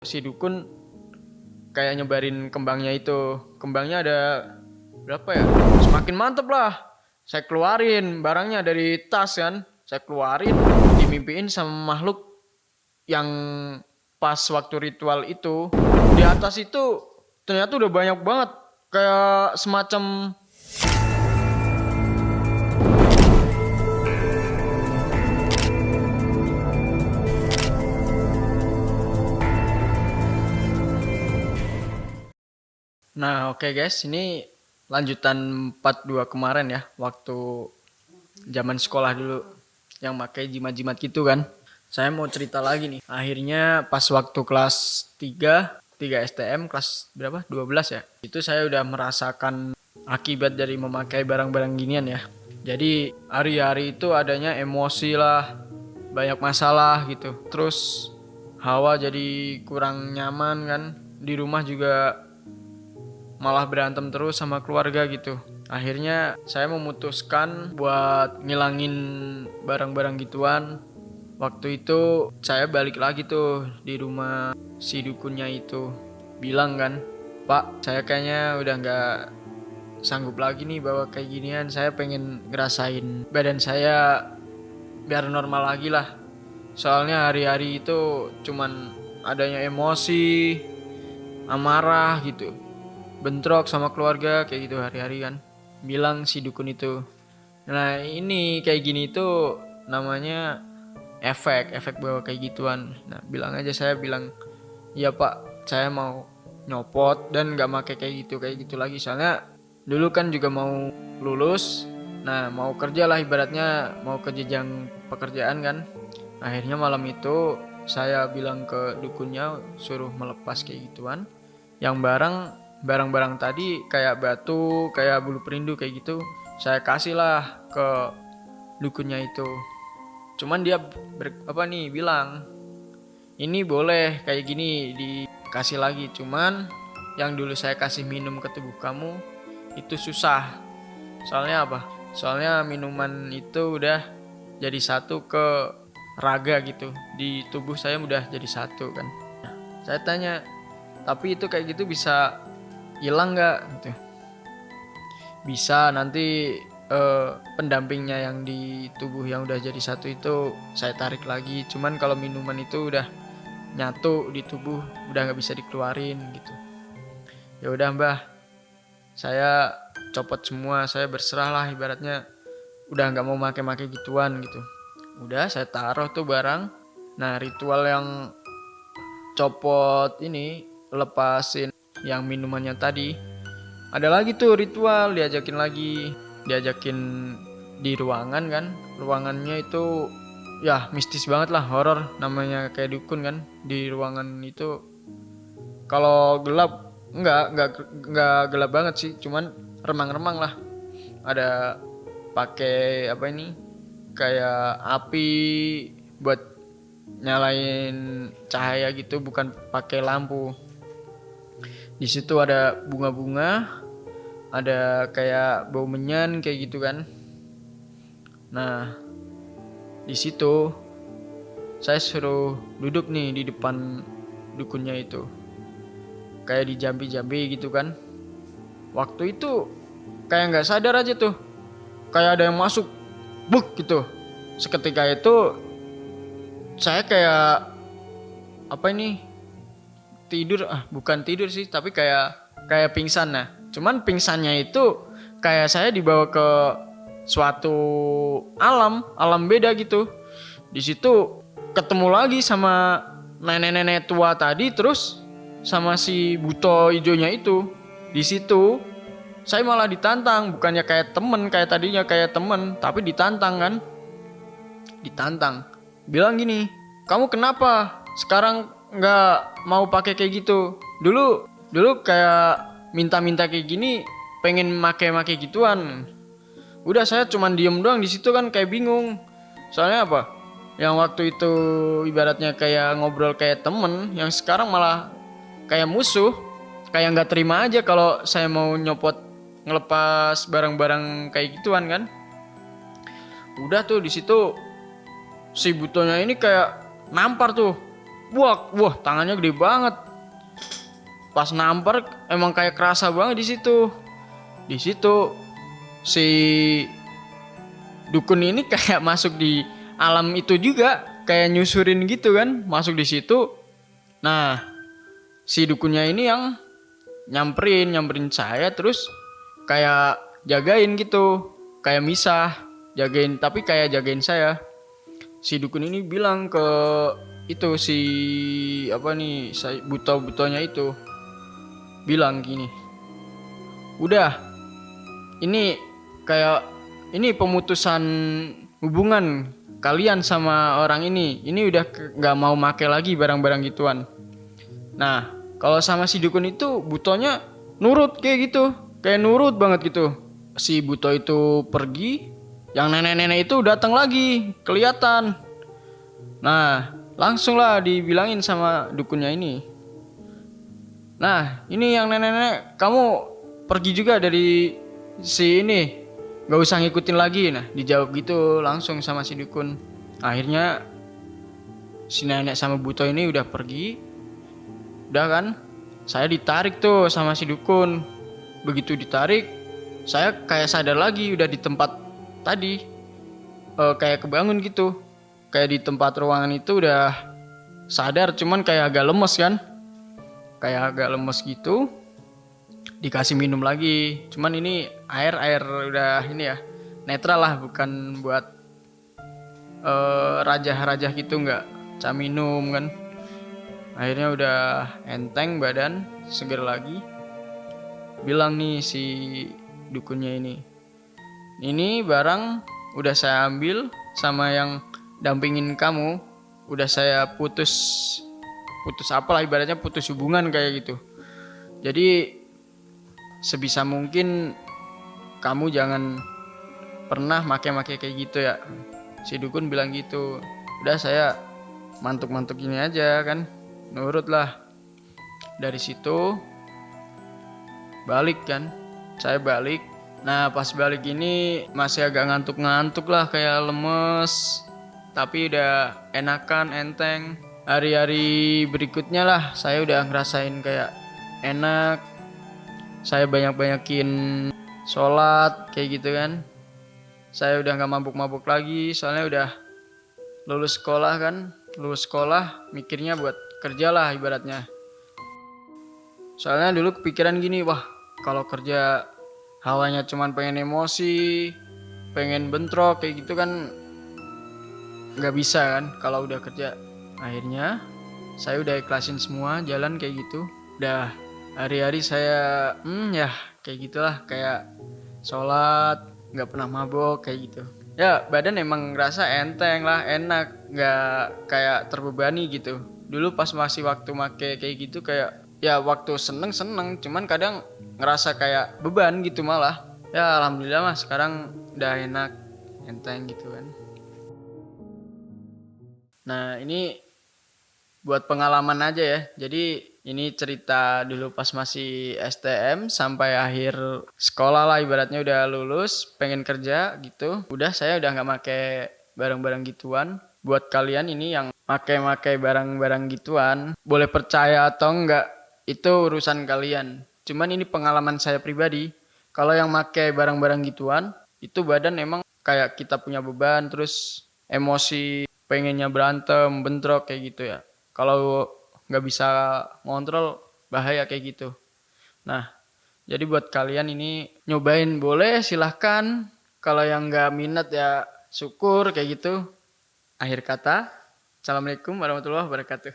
Si dukun kayak nyebarin kembangnya itu. Kembangnya ada berapa ya? Semakin mantep lah. Saya keluarin barangnya dari tas kan. Saya keluarin, dimimpiin sama makhluk yang pas waktu ritual itu. Di atas itu ternyata udah banyak banget. Kayak semacam Nah, oke guys, ini lanjutan part 2 kemarin ya, waktu zaman sekolah dulu yang pakai jimat-jimat gitu kan. Saya mau cerita lagi nih. Akhirnya pas waktu kelas 3 STM kelas berapa? 12 ya. Itu saya udah merasakan akibat dari memakai barang-barang ginian ya. Jadi hari-hari itu adanya emosi lah, banyak masalah gitu. Terus hawa jadi kurang nyaman kan. Di rumah juga malah berantem terus sama keluarga gitu. Akhirnya saya memutuskan buat ngilangin barang-barang gituan. Waktu itu saya balik lagi tuh di rumah si dukunnya itu. Bilang kan, "Pak, saya kayaknya udah nggak sanggup lagi nih bawa kayak ginian. Saya pengen ngerasain badan saya biar normal lagi lah. Soalnya hari-hari itu cuman adanya emosi, amarah gitu, bentrok sama keluarga kayak gitu hari-hari kan," bilang si dukun itu. Nah ini kayak gini tuh namanya efek bawa kayak gituan. Nah bilang aja, saya bilang, "Iya pak, saya mau nyopot dan gak make kayak gitu lagi. Soalnya dulu kan juga mau lulus, nah mau kerja lah ibaratnya, mau ke jenjang pekerjaan kan." Akhirnya malam itu saya bilang ke dukunnya suruh melepas kayak gituan. Yang barang-barang tadi kayak batu, kayak bulu perindu kayak gitu, saya kasih lah ke dukunnya itu. Cuman dia bilang, "Ini boleh kayak gini dikasih lagi, cuman yang dulu saya kasih minum ke tubuh kamu itu susah. Soalnya apa? Soalnya minuman itu udah jadi satu ke raga gitu. Di tubuh saya udah jadi satu kan." Saya tanya, "Tapi itu kayak gitu bisa hilang nggak?" Gitu. "Bisa, nanti pendampingnya yang di tubuh yang udah jadi satu itu saya tarik lagi. Cuman kalau minuman itu udah nyatu di tubuh, udah nggak bisa dikeluarin gitu." "Ya udah mbah, saya copot semua, saya berserah lah ibaratnya, udah nggak mau make-make gituan gitu." Udah saya taruh tuh barang. Nah ritual yang copot ini, lepasin yang minumannya tadi, ada lagi tuh ritual, diajakin di ruangan kan. Ruangannya itu ya mistis banget lah, horor, namanya kayak dukun kan. Di ruangan itu kalau gelap enggak gelap banget sih, cuman remang-remang lah. Ada pakai apa ini, kayak api buat nyalain cahaya gitu, bukan pakai lampu. Di situ ada bunga-bunga, ada kayak bau menyan kayak gitu kan. Nah di situ saya suruh duduk nih di depan dukunnya itu, kayak di jambi-jambi gitu kan. Waktu itu kayak nggak sadar aja tuh, kayak ada yang masuk, buk gitu. Seketika itu saya kayak apa ini, tidur, bukan tidur sih, tapi kayak pingsan. Nah cuman pingsannya itu kayak saya dibawa ke suatu alam beda gitu. Di situ ketemu lagi sama nenek-nenek tua tadi, terus sama si buto ijonya itu. Di situ saya malah ditantang, bukannya kayak temen, kayak tadinya kayak temen, tapi ditantang kan. Ditantang, bilang gini, "Kamu kenapa sekarang nggak mau pakai kayak gitu? Dulu kayak minta-minta kayak gini, pengen make gituan." Udah saya cuman diem doang di situ kan, kayak bingung. Soalnya apa? Yang waktu itu ibaratnya kayak ngobrol kayak temen, yang sekarang malah kayak musuh. Kayak nggak terima aja kalau saya mau nyopot ngelepas barang-barang kayak gituan kan. Udah tuh di situ si butonya ini kayak nampar tuh, wah tangannya gede banget. Pas nampar emang kayak kerasa banget di situ. Di situ si dukun ini kayak masuk di alam itu juga, kayak nyusurin gitu kan, masuk di situ. Nah, si dukunnya ini yang nyamperin saya, terus kayak jagain gitu, kayak misah, jagain, tapi kayak jagain saya. Si dukun ini bilang ke itu si apa nih, buto-butonya itu bilang gini, udah, ini kayak ini pemutusan hubungan kalian sama orang ini udah nggak mau make lagi barang-barang gituan. Nah, kalau sama si dukun itu butonya nurut kayak gitu, kayak nurut banget gitu. Si buto itu pergi, yang nenek-nenek itu datang lagi, kelihatan. Nah, langsung lah dibilangin sama dukunnya ini. Nah, ini yang nenek-nenek, kamu pergi juga dari si ini, gak usah ngikutin lagi. Nah, dijawab gitu langsung sama si dukun. Akhirnya si nenek sama buto ini udah pergi. Udah kan, saya ditarik tuh sama si dukun. Begitu ditarik, saya kayak sadar lagi udah di tempat tadi. Kayak kebangun gitu. Kayak di tempat ruangan itu udah sadar, cuman kayak agak lemes kan. Kayak agak lemes gitu. Dikasih minum lagi, cuman ini air udah ini ya, netral lah, bukan buat rajah-rajah gitu, nggak cah minum kan. Akhirnya udah enteng badan, seger lagi. Bilang nih si dukunnya ini barang udah saya ambil, sama yang dampingin kamu udah saya putus apalah, ibaratnya putus hubungan kayak gitu. Jadi sebisa mungkin kamu jangan pernah make-make kayak gitu ya. Si dukun bilang gitu. Udah, saya mantuk-mantuk ini aja kan, nurut lah. Dari situ balik kan, saya balik. Nah, pas balik ini masih agak ngantuk-ngantuk lah, kayak lemes, tapi udah enakan, enteng. Hari-hari berikutnya lah saya udah ngerasain kayak enak. Saya banyak-banyakin sholat kayak gitu kan. Saya udah gak mabuk-mabuk lagi, soalnya udah lulus sekolah kan. Lulus sekolah mikirnya buat kerja lah ibaratnya. Soalnya dulu kepikiran gini, wah kalau kerja hawanya cuman pengen emosi, pengen bentrok kayak gitu kan gak bisa kan kalau udah kerja. Akhirnya saya udah ikhlasin semua, jalan kayak gitu. Udah hari-hari saya ya kayak gitulah, kayak sholat, gak pernah mabok kayak gitu. Ya badan emang ngerasa enteng lah, enak, gak kayak terbebani gitu. Dulu pas masih waktu make kayak gitu, kayak ya waktu seneng, cuman kadang ngerasa kayak beban gitu malah. Ya alhamdulillah mah sekarang udah enak, enteng gitu kan. Nah ini buat pengalaman aja ya. Jadi ini cerita dulu pas masih STM sampai akhir sekolah lah, ibaratnya udah lulus, pengen kerja gitu. Udah, saya udah gak make barang-barang gituan. Buat kalian ini yang make barang-barang gituan, boleh percaya atau enggak, itu urusan kalian. Cuman ini pengalaman saya pribadi. Kalau yang make barang-barang gituan, itu badan emang kayak kita punya beban, terus emosi, pengennya berantem, bentrok kayak gitu ya. Kalau nggak bisa ngontrol, bahaya kayak gitu. Nah, jadi buat kalian ini nyobain boleh, silahkan. Kalau yang nggak minat ya syukur kayak gitu. Akhir kata, assalamualaikum warahmatullahi wabarakatuh.